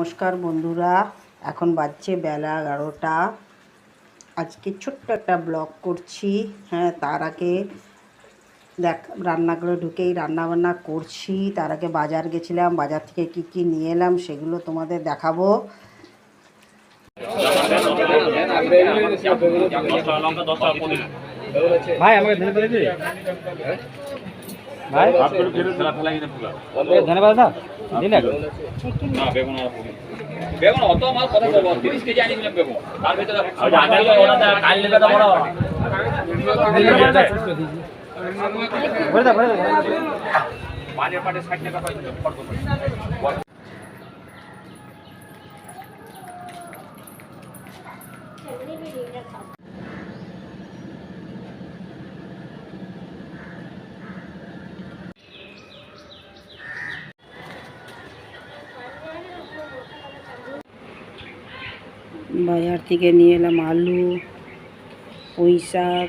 নমস্কার বন্ধুরা, এখন বাজছে বেলা 11টা। আজকে ছোট্ট একটা ব্লগ করছি। তার আগে রান্নাঘরে ঢুকেই রান্নাবান্না করছি। তার আগে বাজার গেছিলাম, বাজার থেকে কি কি নিয়ে এলাম সেগুলো তোমাদের দেখাবো। ভাই আমাকে ধন্যবাদ দিদি। ভাই ধন্যবাদ দাদা দিন না বেগুন বেগুন অত মাল কত বলবো 30 কেজি আনি দিলাম বেগুন তার ভিতরে ওটা কাল নেবে তো বড় বড় দা পানির পাটে 60 টাকা পাই ফটো বাজার থেকে নিয়ে এলাম আলু, পুঁই শাক,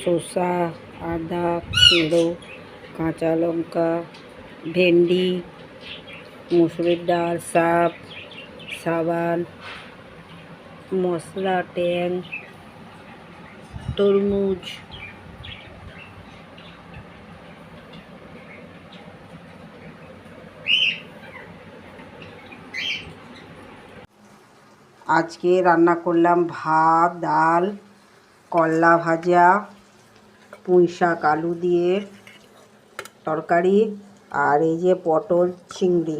শসা, আদা, পেঁড়ো, কাঁচা লঙ্কা, ভেন্ডি, মুসুরির ডাল, সাবান, মশলা, ট্যাং, তরমুজ, আজকে রান্না করলাম ভাত, ডাল, করলা ভাজা, পুঁই শাক আলু দিয়ে তরকারি, আর এই যে পটল চিংড়ি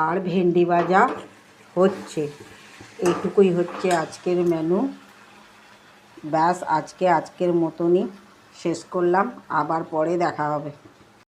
আর ভেন্ডি ভাজা হচ্ছে। এইটুকুই হচ্ছে আজকের মেনু। ব্যাস আজকের মতনই শেষ করলাম, আবার পরে দেখা হবে।